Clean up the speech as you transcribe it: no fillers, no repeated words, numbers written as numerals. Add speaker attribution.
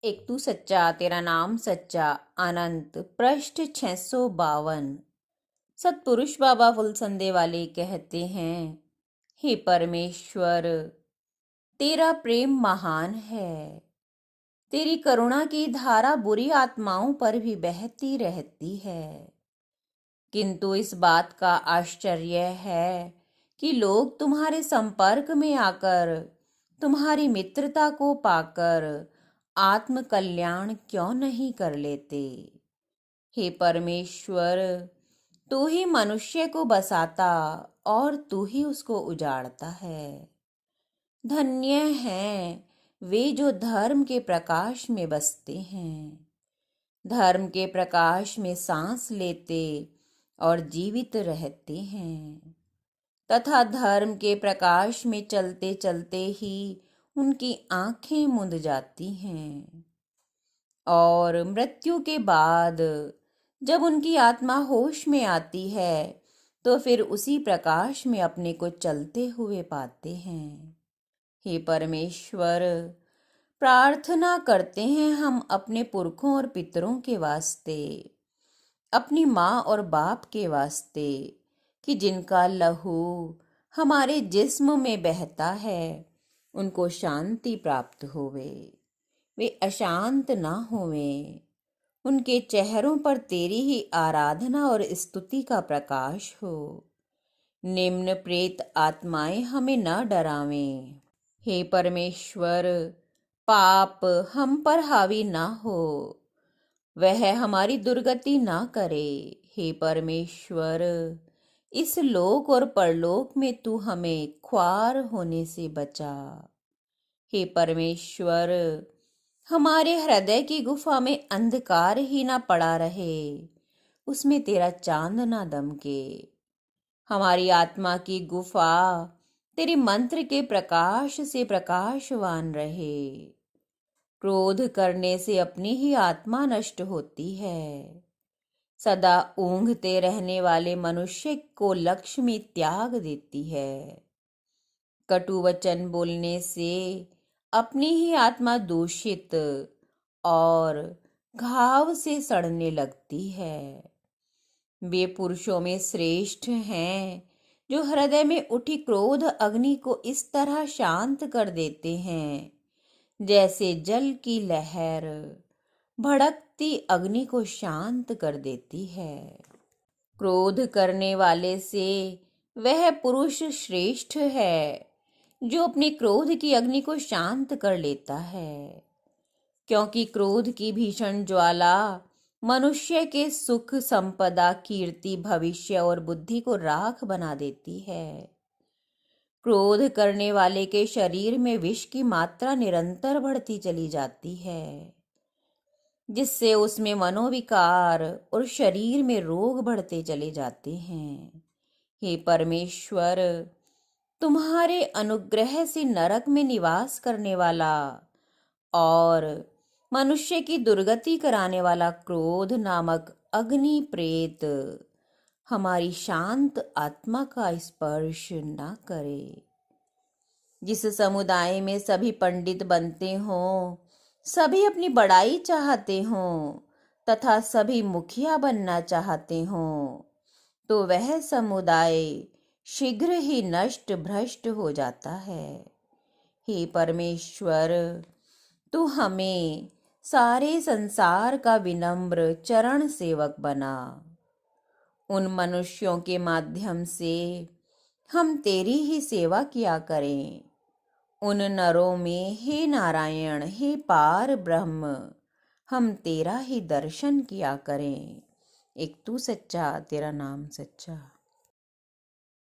Speaker 1: एक तू सच्चा तेरा नाम सच्चा अनंत पृष्ठ 652। सतपुरुष बाबा फुलसंदे वाले कहते हैं, हे परमेश्वर, तेरा प्रेम महान है। तेरी करुणा की धारा बुरी आत्माओं पर भी बहती रहती है, किंतु इस बात का आश्चर्य है कि लोग तुम्हारे संपर्क में आकर, तुम्हारी मित्रता को पाकर आत्म कल्याण क्यों नहीं कर लेते। हे परमेश्वर, तू ही मनुष्य को बसाता और तू ही उसको उजाड़ता है। धन्य हैं वे जो धर्म के प्रकाश में बसते हैं, धर्म के प्रकाश में सांस लेते और जीवित रहते हैं, तथा धर्म के प्रकाश में चलते चलते ही उनकी आंखें मुंद जाती हैं और मृत्यु के बाद जब उनकी आत्मा होश में आती है तो फिर उसी प्रकाश में अपने को चलते हुए पाते हैं। हे परमेश्वर, प्रार्थना करते हैं हम अपने पुरखों और पितरों के वास्ते, अपनी माँ और बाप के वास्ते, कि जिनका लहू हमारे जिस्म में बहता है उनको शांति प्राप्त होवे, वे अशांत ना होवें, उनके चेहरों पर तेरी ही आराधना और स्तुति का प्रकाश हो। निम्न प्रेत आत्माएं हमें न डरावें। हे परमेश्वर, पाप हम पर हावी ना हो, वह हमारी दुर्गति ना करे। हे परमेश्वर, इस लोक और परलोक में तू हमें ख्वार होने से बचा। हे परमेश्वर, हमारे हृदय की गुफा में अंधकार ही ना पड़ा रहे, उसमें तेरा चांद ना दमके। हमारी आत्मा की गुफा तेरे मंत्र के प्रकाश से प्रकाशवान रहे। क्रोध करने से अपनी ही आत्मा नष्ट होती है। सदा ऊंघते रहने वाले मनुष्य को लक्ष्मी त्याग देती है। कटु वचन बोलने से अपनी ही आत्मा दूषित और घाव से सड़ने लगती है। वे पुरुषों में श्रेष्ठ हैं जो हृदय में उठी क्रोध अग्नि को इस तरह शांत कर देते हैं जैसे जल की लहर भड़कती अग्नि को शांत कर देती है। क्रोध करने वाले से वह पुरुष श्रेष्ठ है जो अपने क्रोध की अग्नि को शांत कर लेता है, क्योंकि क्रोध की भीषण ज्वाला मनुष्य के सुख, संपदा, कीर्ति, भविष्य और बुद्धि को राख बना देती है। क्रोध करने वाले के शरीर में विष की मात्रा निरंतर बढ़ती चली जाती है, जिससे उसमें मनोविकार और शरीर में रोग बढ़ते चले जाते हैं। हे परमेश्वर, तुम्हारे अनुग्रह से नरक में निवास करने वाला और मनुष्य की दुर्गति कराने वाला क्रोध नामक अग्नि प्रेत हमारी शांत आत्मा का स्पर्श न करे। जिस समुदाय में सभी पंडित बनते हों, सभी अपनी बड़ाई चाहते हों तथा सभी मुखिया बनना चाहते हों, तो वह समुदाय शीघ्र ही नष्ट भ्रष्ट हो जाता है। हे परमेश्वर, तू हमें सारे संसार का विनम्र चरण सेवक बना। उन मनुष्यों के माध्यम से हम तेरी ही सेवा किया करें। उन नरों में हे नारायण, हे पार ब्रह्म, हम तेरा ही दर्शन किया करें। एक तू सच्चा तेरा नाम सच्चा।